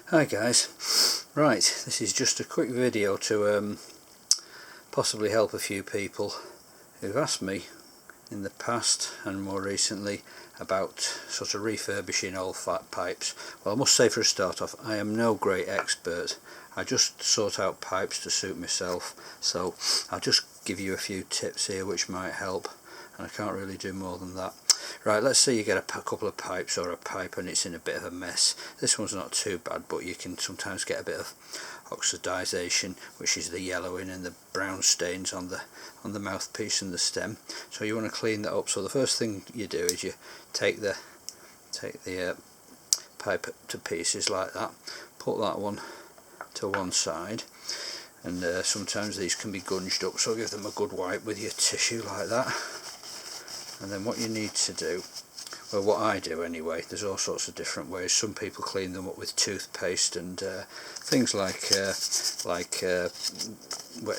Hi guys, right, this is just a quick video to possibly help a few people who've asked me in the past and more recently about sort of refurbishing old flat pipes. Well, I must say for a start off, I am no great expert. I just sort out pipes to suit myself, so I'll just give you a few tips here which might help, and I can't really do more than that. Right, let's say you get a couple of pipes or a pipe and it's in a bit of a mess. This one's not too bad, but you can sometimes get a bit of oxidization, which is the yellowing and the brown stains on the mouthpiece and the stem. So you want to clean that up. So the first thing you do is you take the pipe to pieces like that, put that one to one side, and sometimes these can be gunged up, so give them a good wipe with your tissue like that. And then what you need to do, well, what I do anyway, there's all sorts of different ways. Some people clean them up with toothpaste and things like wet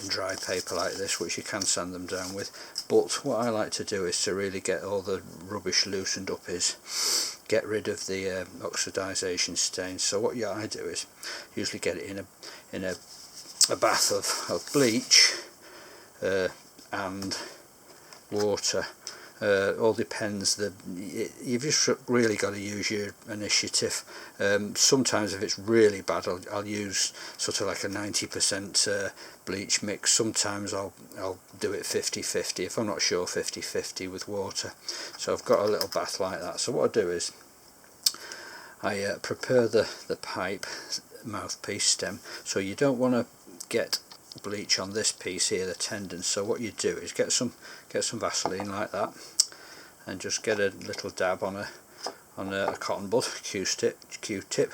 and dry paper like this, which you can sand them down with. But what I like to do is to really get all the rubbish loosened up, is get rid of the oxidization stains. So what I do is usually get it in a bath of bleach and water. All depends. You've just really got to use your initiative. Sometimes if it's really bad, I'll use sort of like a 90% bleach mix. Sometimes I'll do it 50-50. If I'm not sure, 50-50 with water. So I've got a little bath like that. So what I do is I prepare the pipe mouthpiece stem. So you don't want to get bleach on this piece here, the tendon. So what you do is get some Vaseline like that, and just get a little dab on a cotton bud, Q-tip,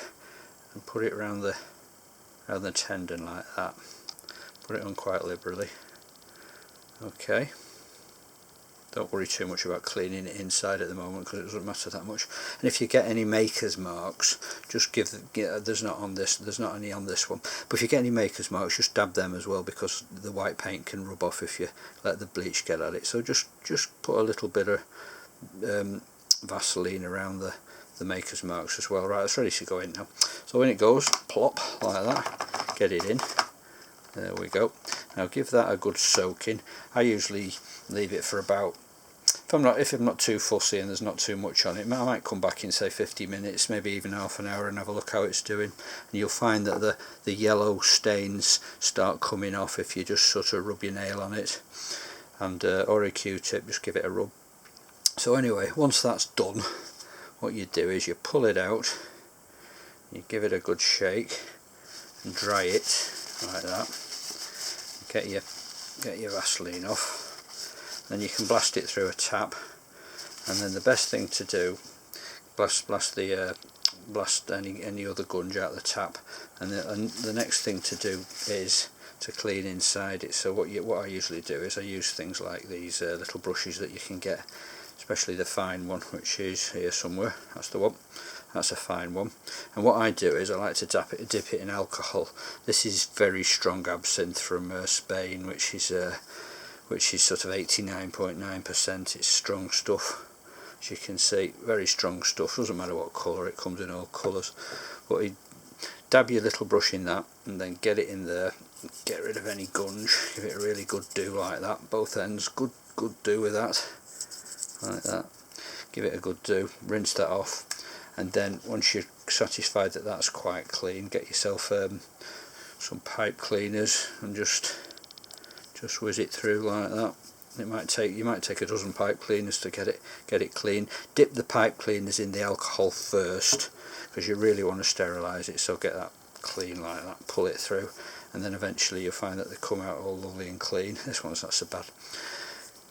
and put it around the tendon like that. Put it on quite liberally. Okay. Don't worry too much about cleaning it inside at the moment, because it doesn't matter that much. And if you get any maker's marks, just there's not any on this one, but if you get any maker's marks, just dab them as well, because the white paint can rub off if you let the bleach get at it. So just put a little bit of Vaseline around the maker's marks as well. Right, it's ready to go in now. So when it goes, plop like that, get it in. There we go. Now give that a good soaking. I usually leave it for about, if I'm not too fussy and there's not too much on it, I might come back in say 50 minutes, maybe even half an hour, and have a look how it's doing. And you'll find that the yellow stains start coming off if you just sort of rub your nail on it, and or a Q-tip, just give it a rub. So anyway, once that's done, what you do is you pull it out, you give it a good shake and dry it like that. Get your Vaseline off, then you can blast it through a tap. And then the best thing to do, blast any other gunge out the tap. And the next thing to do is to clean inside it. So what I usually do is I use things like these little brushes that you can get, especially the fine one, which is here somewhere. That's the one. That's a fine one. And what I do is I like to dip it in alcohol. This is very strong absinthe from Spain, which is sort of 89.9%. It's strong stuff, as you can see, very strong stuff. Doesn't matter what colour, it comes in all colours. But you dab your little brush in that, and then get it in there. Get rid of any gunge. Give it a really good do like that. Both ends, good do with that, like that. Give it a good do. Rinse that off. And then once you're satisfied that that's quite clean, get yourself some pipe cleaners and just whiz it through like that. You might take a dozen pipe cleaners to get it clean. Dip the pipe cleaners in the alcohol first, because you really want to sterilise it. So get that clean like that, pull it through, and then eventually you'll find that they come out all lovely and clean. This one's not so bad.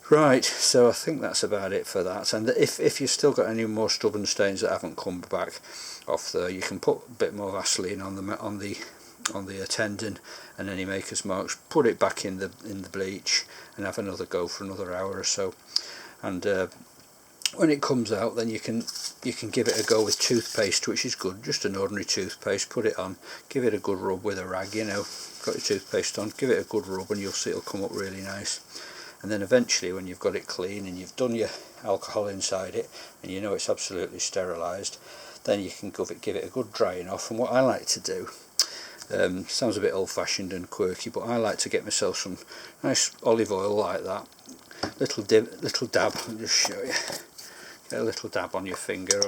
Right, so I think that's about it for that. And if you've still got any more stubborn stains that haven't come back off there, you can put a bit more Vaseline on the tendon and any maker's marks. Put it back in the bleach and have another go for another hour or so. And when it comes out, then you can give it a go with toothpaste, which is good. Just an ordinary toothpaste. Put it on, give it a good rub with a rag. You know, got your toothpaste on, give it a good rub, and you'll see it'll come up really nice. And then eventually, when you've got it clean and you've done your alcohol inside it and you know it's absolutely sterilised, then you can give it a good drying off. And what I like to do, sounds a bit old-fashioned and quirky, but I like to get myself some nice olive oil like that, little dab. I'll just show you. Get a little dab on your finger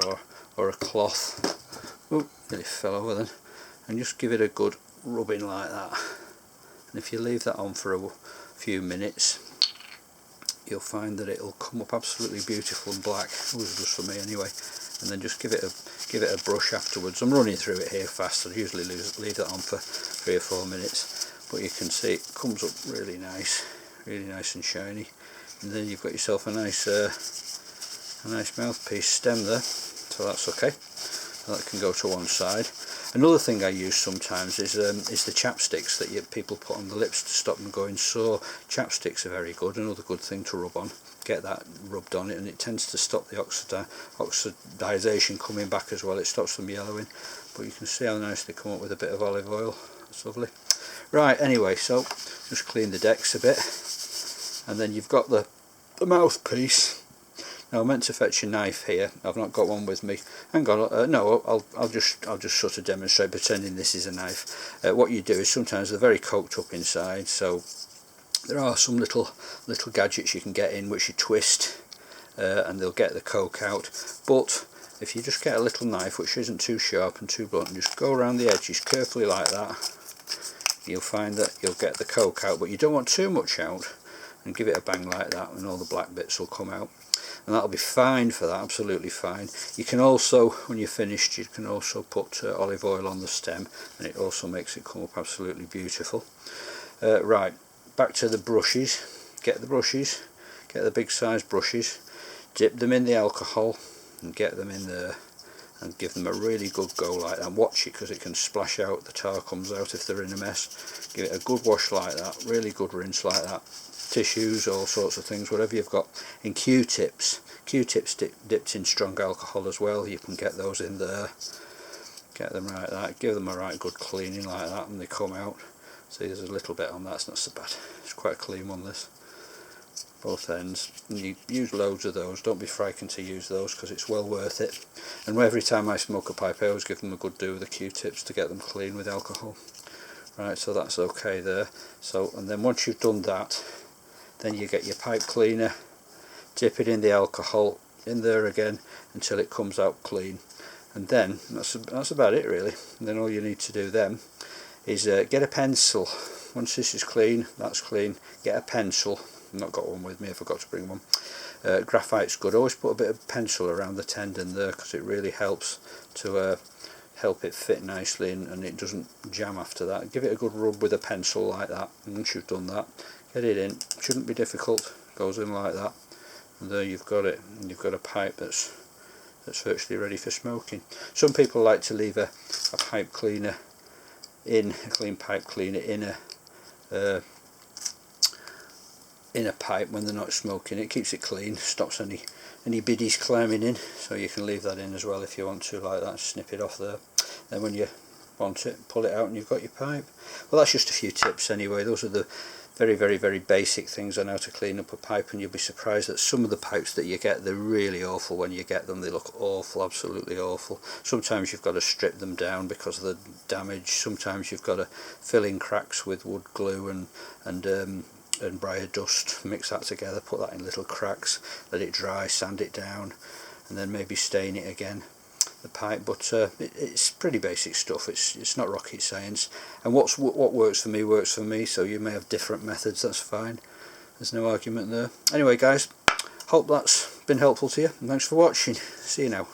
or a cloth. Oh, nearly fell over then. And just give it a good rubbing like that. And if you leave that on for a few minutes, you'll find that it'll come up absolutely beautiful and black. Always does for me anyway. And then just give it a brush afterwards. I'm running through it here fast. I usually leave that on for 3 or 4 minutes, but you can see it comes up really nice and shiny. And then you've got yourself a nice mouthpiece stem there, so that's okay. That can go to one side. Another thing I use sometimes is the chapsticks that people put on the lips to stop them going sore. Chapsticks are very good. Another good thing to rub on. Get that rubbed on it, and it tends to stop the oxidization coming back as well. It stops them yellowing. But you can see how nice they come up with a bit of olive oil. That's lovely. Right, anyway, so just clean the decks a bit, and then you've got the mouthpiece. Now I meant to fetch a knife here. I've not got one with me. Hang on. No, I'll just sort of demonstrate, pretending this is a knife. What you do is sometimes they're very coked up inside, so there are some little gadgets you can get in which you twist, and they'll get the coke out. But if you just get a little knife which isn't too sharp and too blunt, and just go around the edges carefully like that, you'll find that you'll get the coke out. But you don't want too much out, and give it a bang like that, and all the black bits will come out. And that'll be fine for that, absolutely fine. You can also, when you're finished, you can also put olive oil on the stem, and it also makes it come up absolutely beautiful. Right, back to the brushes. Get the big size brushes, dip them in the alcohol and get them in there and give them a really good go like that. And watch it, because it can splash out, the tar comes out if they're in a mess. Give it a good wash like that, really good rinse like that. Tissues, all sorts of things, whatever you've got. In Q-tips dipped in strong alcohol as well, you can get those in there. Get them like that, give them a right good cleaning like that, and they come out. See, there's a little bit on that, it's not so bad. It's quite a clean one, this. Both ends. And you use loads of those, don't be frightened to use those, because it's well worth it. And every time I smoke a pipe, I always give them a good do with the Q-tips to get them clean with alcohol. Right, so that's okay there. So, and then once you've done that, then you get your pipe cleaner, dip it in the alcohol, in there again until it comes out clean, and then that's about it really. And then all you need to do then is get a pencil. Once this is clean, that's clean, get a pencil. I've not got one with me, I forgot to bring one. Graphite's good. Always put a bit of pencil around the tendon there, because it really helps to help it fit nicely, and it doesn't jam after that. Give it a good rub with a pencil like that, and once you've done that, get it in. Shouldn't be difficult. Goes in like that, and there you've got it. And you've got a pipe that's virtually ready for smoking. Some people like to leave a pipe cleaner in, a clean pipe cleaner in a pipe when they're not smoking. It keeps it clean, stops any biddies climbing in. So you can leave that in as well if you want to, like that. Snip it off there. Then when you want it, pull it out, and you've got your pipe. Well, that's just a few tips anyway. Those are the very, very, very basic things on how to clean up a pipe, and you'll be surprised that some of the pipes that you get, they're really awful when you get them. They look awful, absolutely awful. Sometimes you've got to strip them down because of the damage. Sometimes you've got to fill in cracks with wood glue and briar dust, mix that together, put that in little cracks, let it dry, sand it down, and then maybe stain it again, the pipe. But it's pretty basic stuff. It's not rocket science, and what works for me. So you may have different methods, that's fine, there's no argument there. Anyway guys, hope that's been helpful to you, and thanks for watching. See you now.